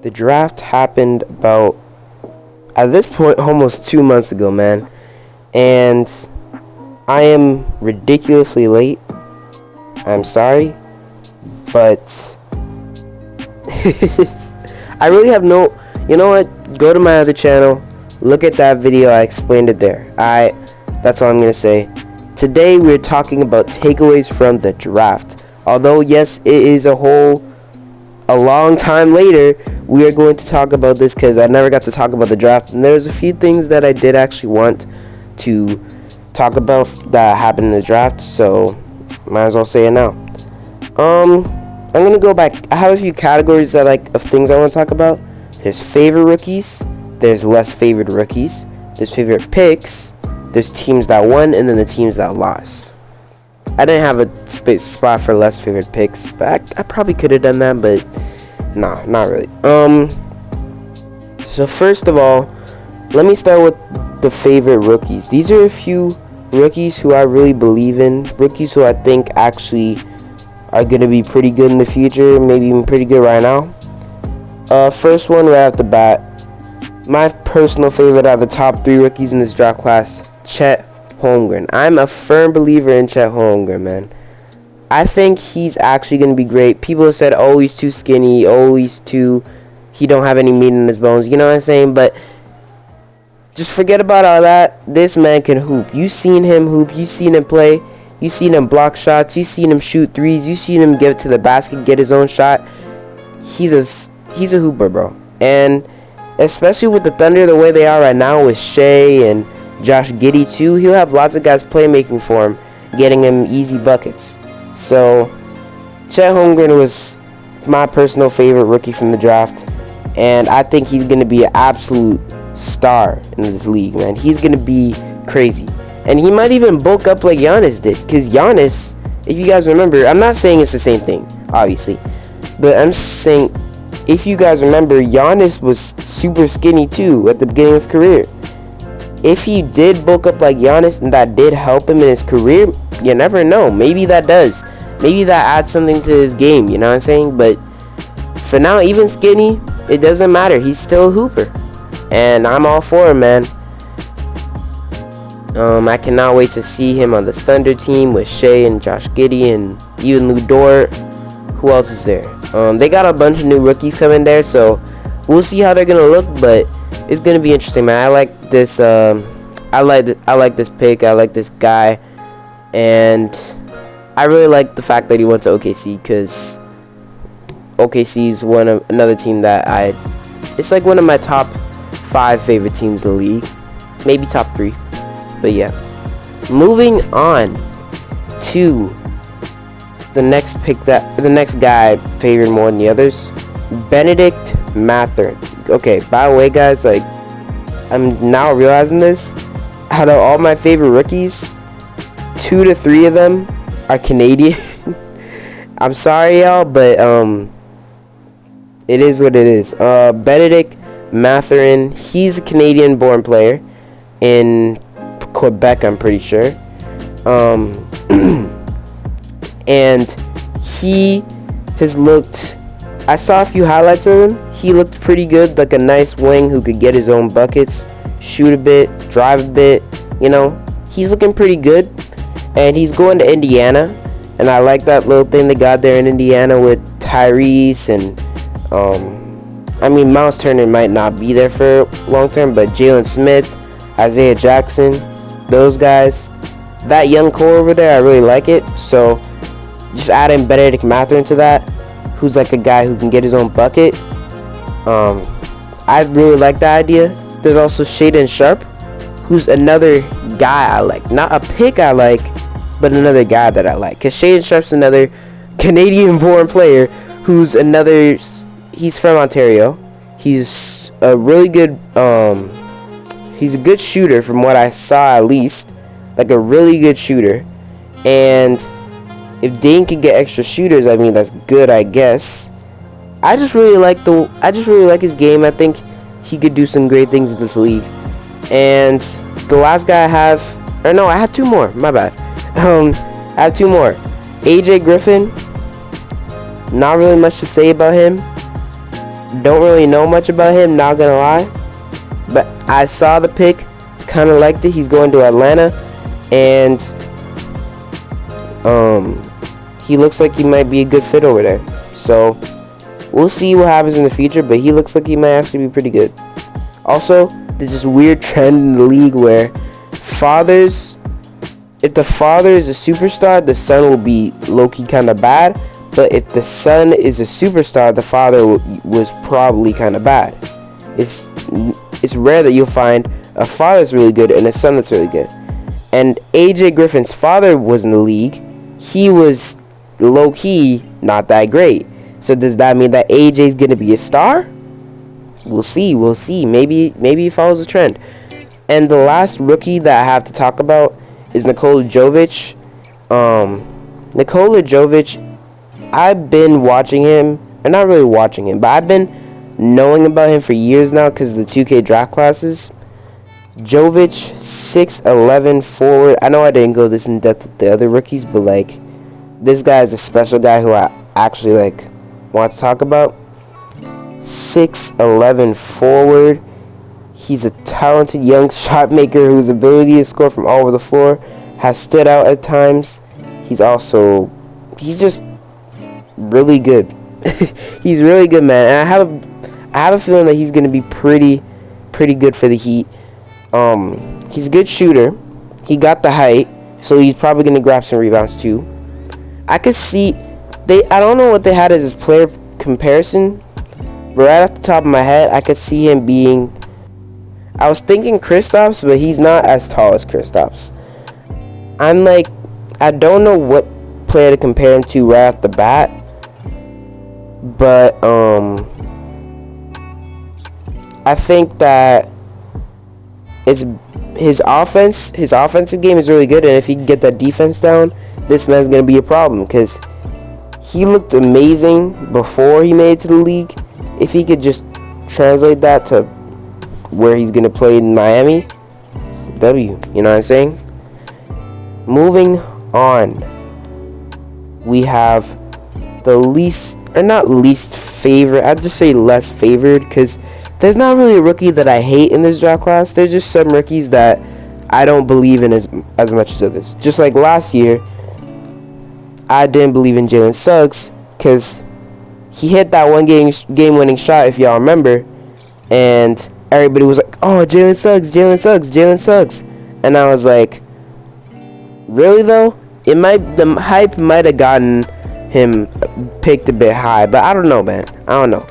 The draft happened about, at this point, almost 2 months ago, man. And I am ridiculously late. I'm sorry. But I really have no... You know what? Go to my other channel. Look at that video. I explained it there. That's all I'm going to say. Today we're talking about takeaways from the draft. Although, yes, it is a long time later, we are going to talk about this because I never got to talk about the draft. And there's a few things that I did actually want to talk about that happened in the draft. So, might as well say it now. I'm going to go back. I have a few categories of things I want to talk about. There's favorite rookies. There's less favorite rookies. There's favorite picks. There's teams that won, and then the teams that lost. I didn't have a spot for less favorite picks, but I probably could have done that, but nah, not really. So first of all, let me start with the favorite rookies. These are a few rookies who I really believe in. Rookies who I think actually are going to be pretty good in the future, maybe even pretty good right now. First one right off the bat, my personal favorite out of the top 3 rookies in this draft class, Chet Holmgren. I'm a firm believer in Chet Holmgren, man. I think he's actually going to be great. People have said, oh, he's too skinny, oh, he don't have any meat in his bones, you know what I'm saying? But just forget about all that. This man can hoop. You've seen him hoop, you've seen him play, you've seen him block shots, you've seen him shoot threes, you've seen him get to the basket, get his own shot. He's a hooper, bro. And especially with the Thunder the way they are right now with Shea and Josh Giddey too, he'll have lots of guys playmaking for him, getting him easy buckets. So Chet Holmgren was my personal favorite rookie from the draft, and I think he's going to be an absolute star in this league, man. He's going to be crazy, and he might even bulk up like Giannis did, because Giannis, if you guys remember, I'm not saying it's the same thing, obviously, but I'm saying, if you guys remember, Giannis was super skinny too at the beginning of his career. If he did bulk up like Giannis and that did help him in his career, you never know. Maybe that does. Maybe that adds something to his game, you know what I'm saying? But for now, even skinny, it doesn't matter. He's still a hooper. And I'm all for him, man. I cannot wait to see him on the Thunder team with Shea and Josh Giddey and even Lu Dort. Who else is there? They got a bunch of new rookies coming there, so we'll see how they're gonna look, but it's gonna be interesting, man. I like this. I like this pick. I like this guy, and I really like the fact that he went to OKC, because OKC is another team that it's like one of my top 5 favorite teams in the league, maybe top 3, but yeah. Moving on to the next pick, the next guy I favored more than the others, Bennedict Mathurin. Okay, by the way, guys, I'm now realizing this. Out of all my favorite rookies, 2 to 3 of them are Canadian. I'm sorry, y'all, but it is what it is. Bennedict Mathurin, he's a Canadian-born player in Quebec, I'm pretty sure. And he has looked, I saw a few highlights of him. He looked pretty good, like a nice wing who could get his own buckets, shoot a bit, drive a bit, you know. He's looking pretty good, and he's going to Indiana, and I like that little thing they got there in Indiana with Tyrese and, Miles Turner might not be there for long term, but Jalen Smith, Isaiah Jackson, those guys, that young core over there, I really like it. So just adding Bennedict Mathurin to that, who's like a guy who can get his own bucket. I really like that idea. There's also Shaedon Sharpe, who's another guy I like. Not a pick I like, but another guy that I like. Because Shaedon Sharpe's another Canadian-born player who's he's from Ontario. He's a really good, he's a good shooter from what I saw, at least. Like a really good shooter. And if Dane could get extra shooters, that's good, I guess. I just really like his game. I think he could do some great things in this league. And the last guy I had 2 more. My bad. I have 2 more. AJ Griffin. Not really much to say about him. Don't really know much about him, not gonna lie. But I saw the pick, kind of liked it. He's going to Atlanta, and he looks like he might be a good fit over there. So we'll see what happens in the future, but he looks like he might actually be pretty good. Also, there's this weird trend in the league where fathers, if the father is a superstar, the son will be low-key kind of bad. But if the son is a superstar, the father was probably kind of bad. It's rare that you'll find a father that's really good and a son that's really good. And AJ Griffin's father was in the league. He was low-key not that great. So does that mean that AJ's gonna be a star? We'll see. Maybe he follows the trend. And the last rookie that I have to talk about is Nikola Jovic. Nikola Jovic, I've been watching him, or not really watching him, but I've been knowing about him for years now because of the 2K draft classes. Jovic, 6'11" forward. I know I didn't go this in depth with the other rookies, but like, this guy is a special guy who I actually like want to talk about. 6'11" forward. He's a talented young shot maker whose ability to score from all over the floor has stood out at times. He's just really good. He's really good, man. And I have a feeling that he's gonna be pretty good for the Heat. He's a good shooter. He got the height, so he's probably gonna grab some rebounds too. I could see I don't know what they had as his player comparison, but right off the top of my head, I could see him being. I was thinking Kristaps, but he's not as tall as Kristaps. I don't know what player to compare him to right off the bat, but I think that it's his offensive game is really good, and if he can get that defense down, this man's gonna be a problem because he looked amazing before he made it to the league. If he could just translate that to where he's gonna play in Miami, W, you know what I'm saying? Moving on, we have the least, or not least favorite, I'd just say less favored, because there's not really a rookie that I hate in this draft class. There's just some rookies that I don't believe in as much as others. Just like last year, I didn't believe in Jalen Suggs because he hit that one game-winning shot, if y'all remember, and everybody was like, "Oh, Jalen Suggs," and I was like, "Really though?" The hype might have gotten him picked a bit high, but I don't know, man. I don't know.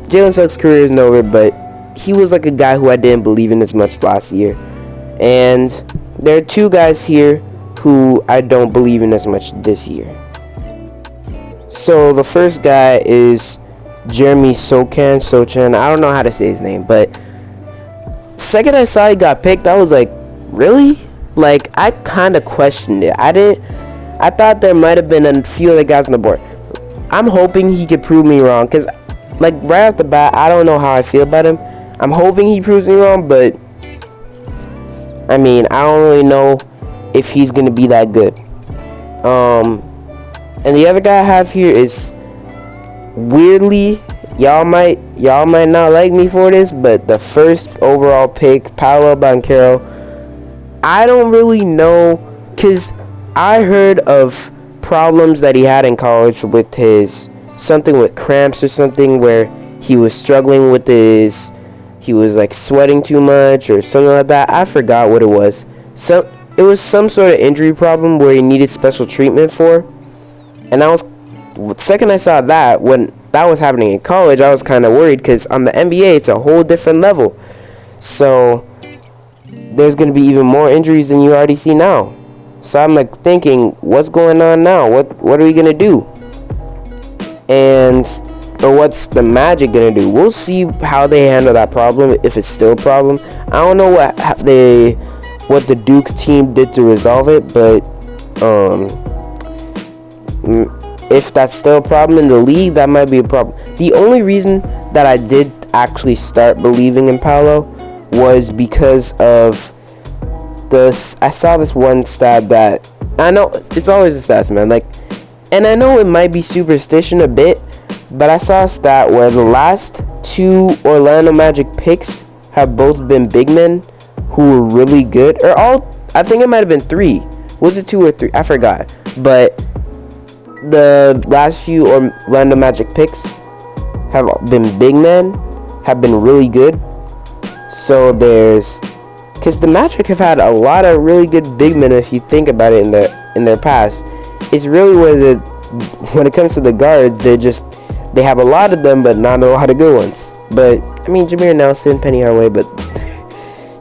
Jalen Suggs' career isn't over, but he was like a guy who I didn't believe in as much last year, and there are two guys here who I don't believe in as much this year. So the first guy is Jeremy Sochan. I don't know how to say his name, but second I saw he got picked, I was like, really? Like, I kind of questioned it. I thought there might have been a few other guys on the board. I'm hoping he could prove me wrong, because like right off the bat, I don't know how I feel about him. I'm hoping he proves me wrong, but I mean, I don't really know if he's gonna be that good. And the other guy I have here is, weirdly, y'all might not like me for this, but the first overall pick, Paolo Banchero. I don't really know, because I heard of problems that he had in college with something with cramps or something, where he was struggling with he was like sweating too much or something like that. I forgot what it was. It was some sort of injury problem where he needed special treatment for. And the second I saw that, when that was happening in college, I was kind of worried, because on the NBA, it's a whole different level. So there's going to be even more injuries than you already see now. So I'm like thinking, what's going on now? What are we going to do? Or what's the Magic going to do? We'll see how they handle that problem, if it's still a problem. I don't know what the Duke team did to resolve it, but if that's still a problem in the league, that might be a problem. The only reason that I did actually start believing in Paolo was because of I saw this one stat that, I know it's always the stats, man, like, and I know it might be superstition a bit, but I saw a stat where the last 2 Orlando Magic picks have both been big men who were really good, or all, I think it might have been 3. Was it 2 or 3? I forgot. But the last few Orlando Magic picks have been big men, have been really good. So because the Magic have had a lot of really good big men if you think about it in their past. It's really when it comes to the guards, they have a lot of them, but not a lot of good ones. But I mean, Jameer Nelson, Penny Hardaway, but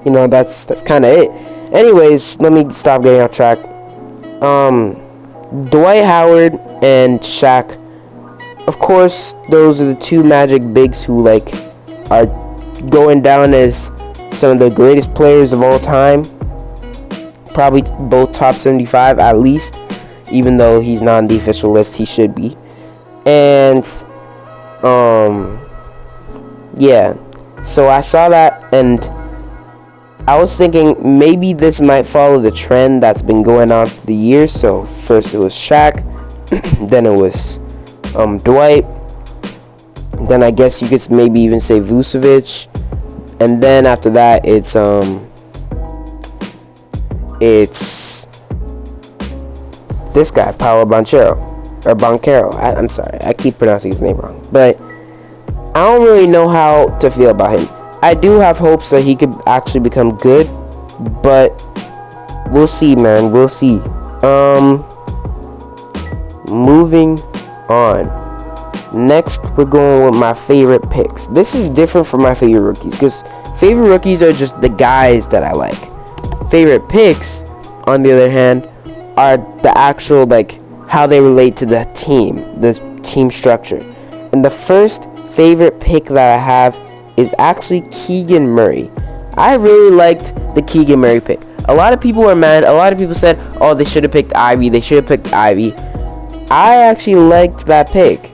you know, that's kind of it. Anyways, let me stop getting off track. Dwight Howard and Shaq, of course, those are the 2 Magic bigs who are going down as some of the greatest players of all time. Probably both top 75 at least, even though he's not on the official list. He should be. And yeah, so I saw that and I was thinking maybe this might follow the trend that's been going on for the years. So first it was Shaq, then it was Dwight, then I guess you could maybe even say Vucevic, and then after that it's this guy, Paolo Banchero. I'm sorry, I keep pronouncing his name wrong, but I don't really know how to feel about him. I do have hopes that he could actually become good, but we'll see, man. We'll see. Moving on. Next, we're going with my favorite picks. This is different from my favorite rookies, because favorite rookies are just the guys that I like. Favorite picks, on the other hand, are the actual, how they relate to the team structure. And the first favorite pick that I have is actually Keegan Murray. I really liked the Keegan Murray pick. A lot of people were mad. A lot of people said, oh, they should have picked Ivy. I actually liked that pick.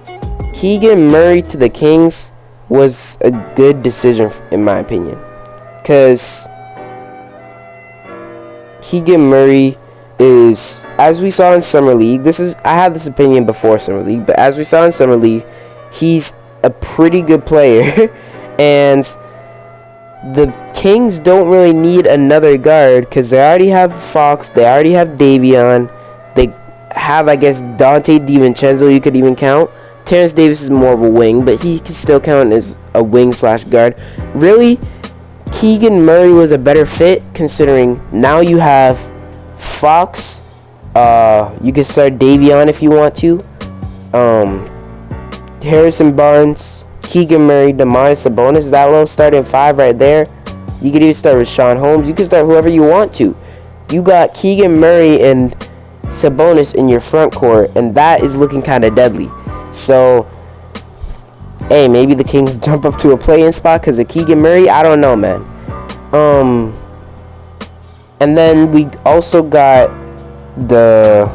Keegan Murray to the Kings was a good decision in my opinion, because Keegan Murray is, as we saw in Summer League, I had this opinion before Summer League, but as we saw in Summer League, he's a pretty good player. And the Kings don't really need another guard because they already have Fox, they already have Davion, they have, I guess, Dante DiVincenzo you could even count. Terrence Davis is more of a wing, but he can still count as a wing/guard. Really, Keegan Murray was a better fit considering now you have Fox, you can start Davion if you want to, Harrison Barnes, Keegan Murray, Domantas Sabonis, that little starting 5 right there. You could even start with Sean Holmes. You can start whoever you want to. You got Keegan Murray and Sabonis in your front court, and that is looking kind of deadly. So, hey, maybe the Kings jump up to a play-in spot because of Keegan Murray. I don't know, man. And then we also got the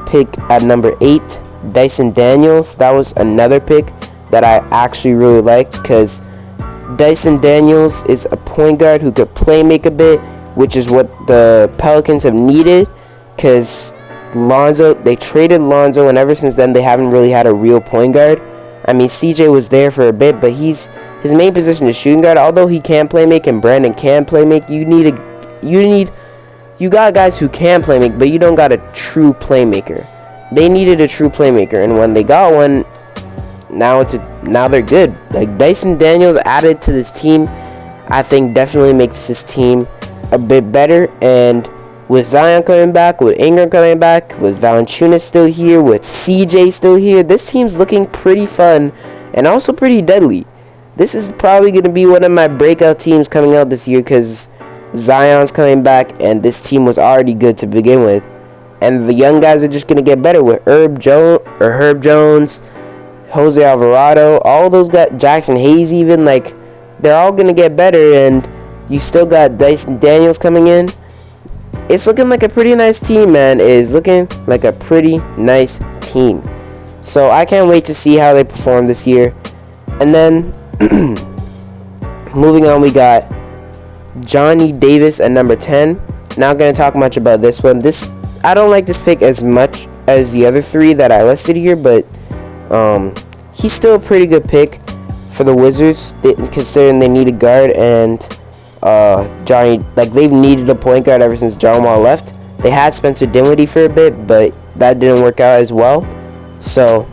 pick at number 8, Dyson Daniels. That was another pick that I actually really liked because Dyson Daniels is a point guard who could play make a bit, which is what the Pelicans have needed because they traded Lonzo, and ever since then they haven't really had a real point guard. I mean, CJ was there for a bit, but his main position is shooting guard. Although he can play make and Brandon can play make, you got guys who can play make, but you don't got a true playmaker. They needed a true playmaker, and when they got one, now they're good. Like, Dyson Daniels added to this team, I think definitely makes this team a bit better. And with Zion coming back, with Ingram coming back, with Valanciunas still here, with CJ still here, this team's looking pretty fun and also pretty deadly. This is probably going to be one of my breakout teams coming out this year because Zion's coming back and this team was already good to begin with. And the young guys are just going to get better with Herb Jones, Jose Alvarado, all those guys, Jackson Hayes even, like, they're all going to get better, and you still got Dyson Daniels coming in. It's looking like a pretty nice team, man. It is looking like a pretty nice team. So I can't wait to see how they perform this year. And then, moving on, we got Johnny Davis at number 10. Not going to talk much about this one. I don't like this pick as much as the other three that I listed here, but he's still a pretty good pick for the Wizards, considering they need a guard, and Johnny, like, they've needed a point guard ever since John Wall left. They had Spencer Dinwiddie for a bit, but that didn't work out as well. So,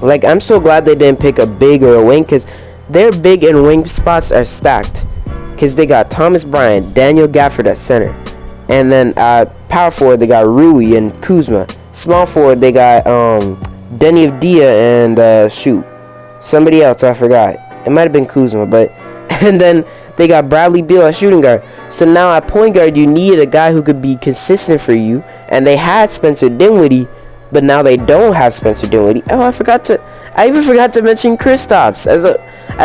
like, I'm so glad they didn't pick a big or a wing, because their big and wing spots are stacked. Because they got Thomas Bryant, Daniel Gafford at center. And then power forward, they got Rui and Kuzma. Small forward, they got Denny Avdia and somebody else, I forgot. It might have been Kuzma, but... And then they got Bradley Beal at shooting guard. So now at point guard, you needed a guy who could be consistent for you. And they had Spencer Dinwiddie, but now they don't have Spencer Dinwiddie. Oh, I even forgot to mention Kristaps as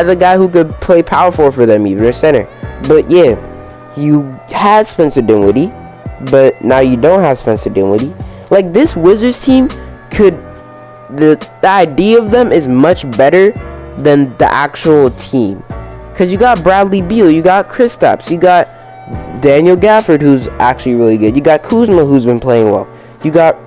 a guy who could play power forward for them, even or center. But yeah, you had Spencer Dinwiddie, but now you don't have Spencer Dinwiddie. Like, this Wizards team the idea of them is much better than the actual team. Because you got Bradley Beal, you got Kristaps, you got Daniel Gafford, who's actually really good. You got Kuzma, who's been playing well. You got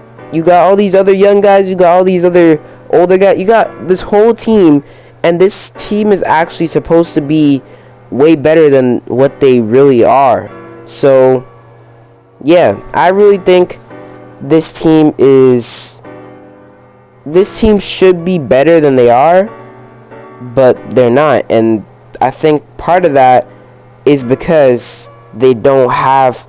all these other young guys. You got all these other older guys. You got this whole team, and this team is actually supposed to be way better than what they really are. So, yeah, I really think this team should be better than they are, but they're not. And I think part of that is because they don't have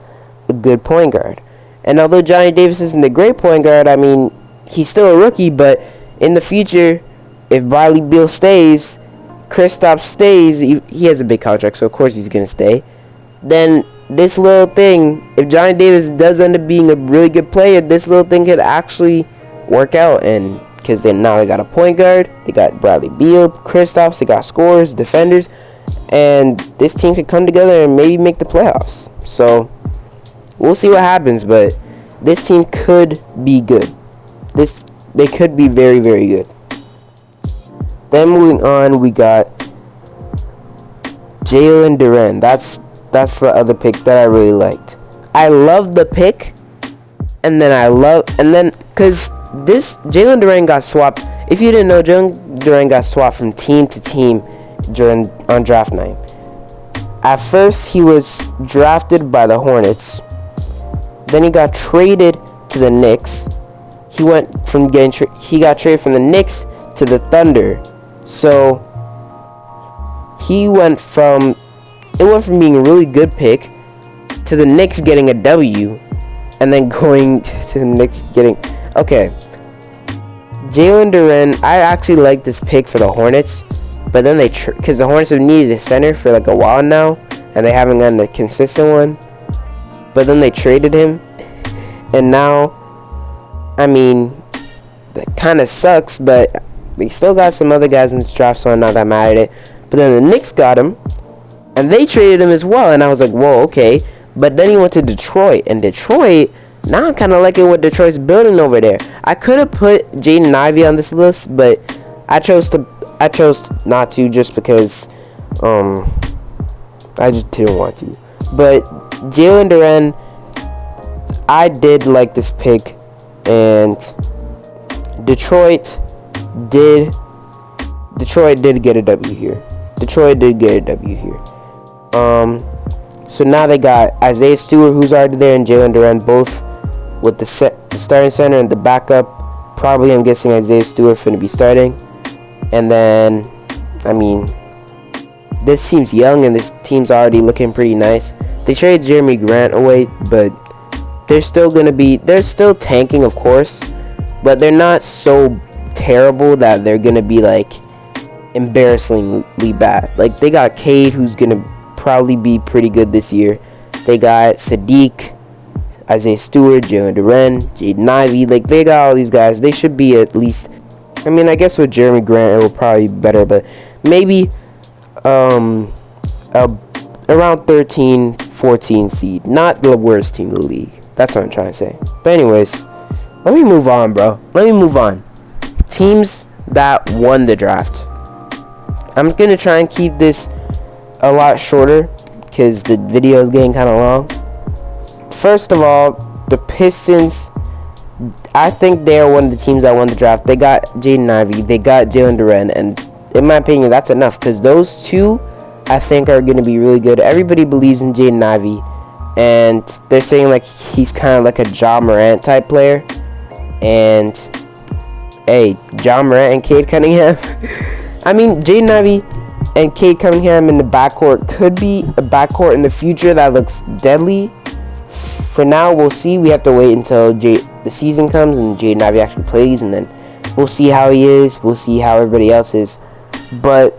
a good point guard. And although Johnny Davis isn't a great point guard, I mean, he's still a rookie, but in the future, if Bradley Beal stays, Kristaps stays, he has a big contract, so of course he's going to stay, then this little thing, if Johnny Davis does end up being a really good player, this little thing could actually work out. And because now they got a point guard, they got Bradley Beal, Kristaps, they got scorers, defenders, and this team could come together and maybe make the playoffs. So we'll see what happens, but this team could be good. They could be very, very good. Then moving on, we got Jalen Duren. That's the other pick that I really liked. I love the pick, and then because this Jalen Duren got swapped. If you didn't know, Jalen Duren got swapped from team to team on draft night. At first, he was drafted by the Hornets. Then he got traded to the Knicks. He got traded from the Knicks to the Thunder. So it went from being a really good pick to the Knicks getting a W, and then going to the Knicks getting... Okay, Jalen Duren, I actually like this pick for the Hornets, but then because the Hornets have needed a center for like a while now, and they haven't gotten a consistent one, but then they traded him, and now, I mean, that kind of sucks, but they still got some other guys in this draft, so I'm not that mad at it. But then the Knicks got him, and they traded him as well, and I was like, whoa, okay. But then he went to Detroit, and Detroit, now I'm kind of liking what Detroit's building over there. I could have put Jaden Ivey on this list, but I chose not to, just because I just didn't want to. But Jalen Duren, I did like this pick, and Detroit did get a W here. So now they got Isaiah Stewart, who's already there, and Jalen Duren, both with the starting center and the backup. Probably, I'm guessing Isaiah Stewart going to be starting. And then, I mean, this team's young, and this team's already looking pretty nice. They traded Jeremy Grant away, but they're still tanking, of course, but they're not so terrible that they're gonna be like embarrassingly bad. Like, they got Cade, who's gonna probably be pretty good this year. They got Sadiq, Isaiah Stewart, Jalen Duren, Jaden Ivey. Like, they got all these guys. They should be at least, I mean, I guess with Jeremy Grant it will probably be better, but maybe around 13, 14 seed. Not the worst team in the league. That's what I'm trying to say. But anyways, let me move on, bro. Teams that won the draft. I'm gonna try and keep this a lot shorter because the video is getting kind of long. First of all, the Pistons. I think they're one of the teams that won the draft. They got Jaden Ivey, they got Jalen Duren, and in my opinion, that's enough because those two, I think, are going to be really good. Everybody believes in Jaden Ivey, and they're saying like he's kind of like a Ja Morant type player. And hey, Ja Morant and Cade Cunningham. I mean, Jaden Ivey and Cade Cunningham in the backcourt could be a backcourt in the future that looks deadly. For now, we'll see. We have to wait until the season comes and Jaden Ivey actually plays, and then we'll see how he is. We'll see how everybody else is. But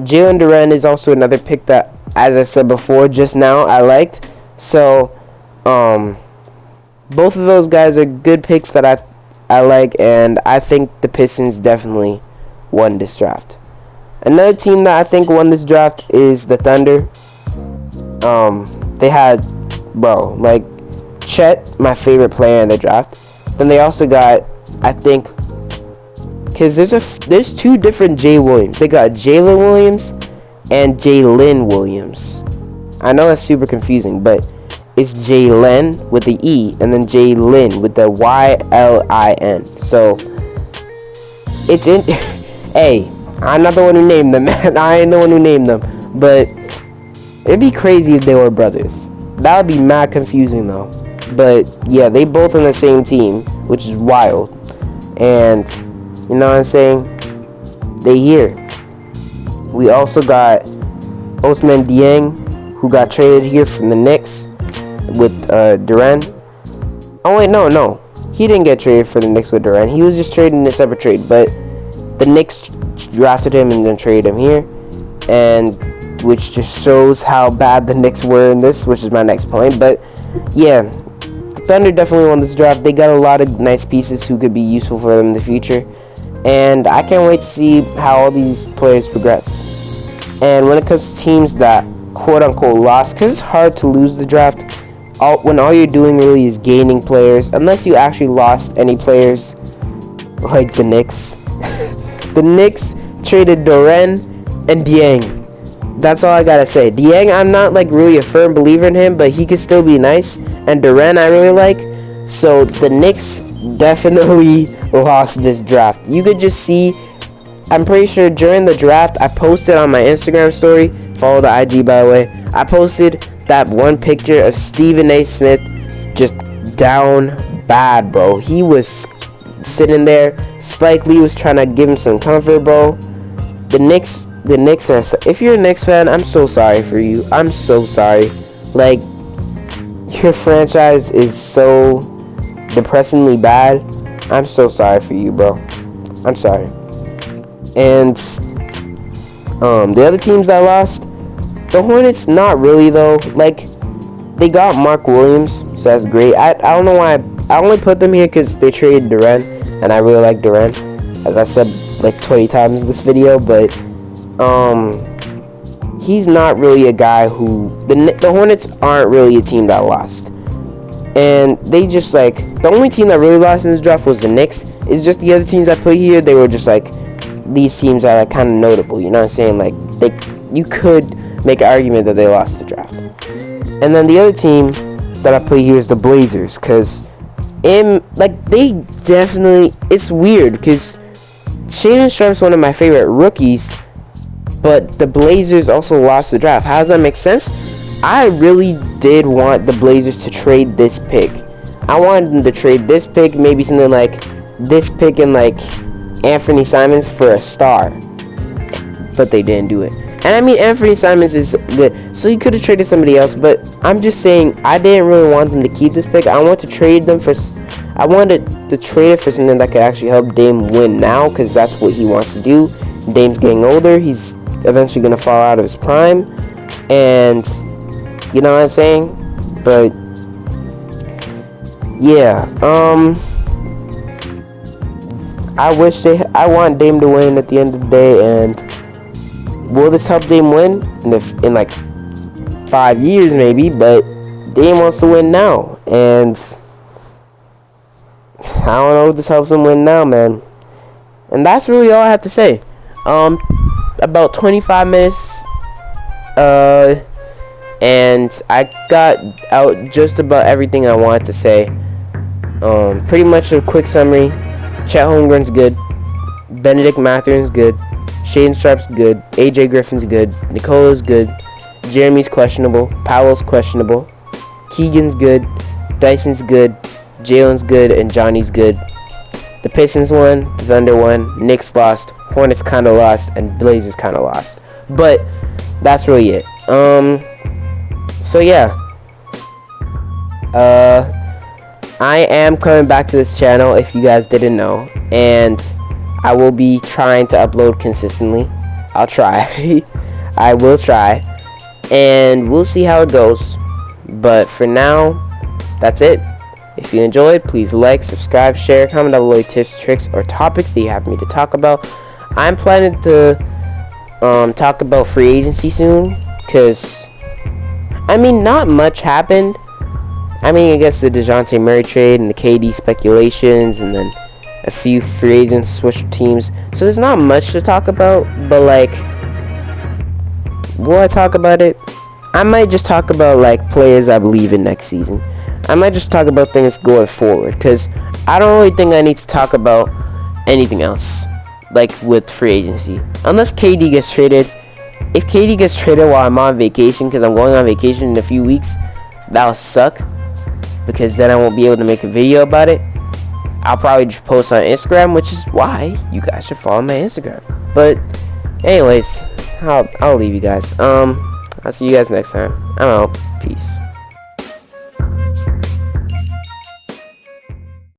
Jalen Duren is also another pick that, as I said before, just now, I liked. So, both of those guys are good picks that I like, and I think the Pistons definitely won this draft. Another team that I think won this draft is the Thunder. They had, like, Chet, my favorite player in the draft. Then they also got, I think, because there's two different Jay Williams. They got Jalen Williams and Jalen Williams. I know that's super confusing, but it's Jalen with the E and then Jalen with the Y-L-I-N. So it's in. Hey, I'm not the one who named them. I ain't the one who named them. But it'd be crazy if they were brothers. That would be mad confusing though. But yeah, they both on the same team, which is wild. And you know what I'm saying? They here. We also got Ousmane Dieng, who got traded here from the Knicks with Duren. Oh wait, no. He didn't get traded for the Knicks with Duren. He was just traded in a separate trade. But the Knicks drafted him and then traded him here. And which just shows how bad the Knicks were in this, which is my next point. But yeah, the Thunder definitely won this draft. They got a lot of nice pieces who could be useful for them in the future. And I can't wait to see how all these players progress. And when it comes to teams that quote-unquote lost, because it's hard to lose the draft when all you're doing really is gaining players, unless you actually lost any players, like the Knicks. The Knicks traded Duren and Dieng. That's all I gotta say. Dieng, I'm not like really a firm believer in him, but he could still be nice. And Duren, I really like. So the Knicks definitely lost this draft. You could just see, I'm pretty sure during the draft, I posted on my Instagram story, follow the IG by the way, I posted that one picture of Stephen A. Smith just down bad, bro. He was sitting there, Spike Lee was trying to give him some comfort, bro. The Knicks, if you're a Knicks fan, I'm so sorry for you. I'm so sorry. Like, your franchise is so depressingly bad. I'm so sorry for you, bro. I'm sorry. And the other teams that lost, the Hornets, not really though. Like, they got Mark Williams, so that's great. I don't know why I only put them here because they traded Duren, and I really like Duren, as I said like 20 times in this video. But he's not really a guy who the Hornets aren't really a team that lost. And they just, like, the only team that really lost in this draft was the Knicks. It's just the other teams I put here, they were just like, these teams are like kind of notable, you know what I'm saying? Like, you could make an argument that they lost the draft. And then the other team that I put here is the Blazers, because they definitely, it's weird because Shaedon Sharpe's one of my favorite rookies, but the Blazers also lost the draft. How does that make sense? I really did want the Blazers to trade this pick. I wanted them to trade this pick, maybe something like this pick and like Anthony Simons for a star. But they didn't do it. And I mean, Anthony Simons is good, so you could have traded somebody else. But I'm just saying, I didn't really want them to keep this pick. I wanted to trade them for. I wanted to trade it for something that could actually help Dame win now, because that's what he wants to do. Dame's getting older. He's eventually gonna fall out of his prime, and you know what I'm saying? But yeah, I want Dame to win at the end of the day. And will this help Dame win in like 5 years maybe? But Dame wants to win now, and I don't know if this helps him win now, man. And that's really all I have to say. About 25 minutes, and I got out just about everything I wanted to say. Pretty much a quick summary. Chet Holmgren's good. Benedict Mathurin's good. Shaden Sharp's good. AJ Griffin's good. Nicolo's good. Jeremy's questionable. Powell's questionable. Keegan's good. Dyson's good. Jalen's good. And Johnny's good. The Pistons won. The Thunder won. Knicks lost. Hornets kind of lost. And Blazers kind of lost. But that's really it. So yeah. I am coming back to this channel if you guys didn't know. And I will be trying to upload consistently. I'll try. I will try. And we'll see how it goes. But for now, that's it. If you enjoyed, please like, subscribe, share, comment down below tips, tricks, or topics that you have me to talk about. I'm planning to talk about free agency soon, because I mean, not much happened. I mean, I guess the DeJounte Murray trade and the KD speculations, and then a few free agents switched teams. So there's not much to talk about, but like, will I talk about it? I might just talk about like players I believe in next season. I might just talk about things going forward, because I don't really think I need to talk about anything else, like with free agency. Unless KD gets traded. If KD gets traded while I'm on vacation, because I'm going on vacation in a few weeks, that'll suck, because then I won't be able to make a video about it. I'll probably just post on Instagram, which is why you guys should follow my Instagram. But anyways, I'll leave you guys. I'll see you guys next time. I'm out. Peace.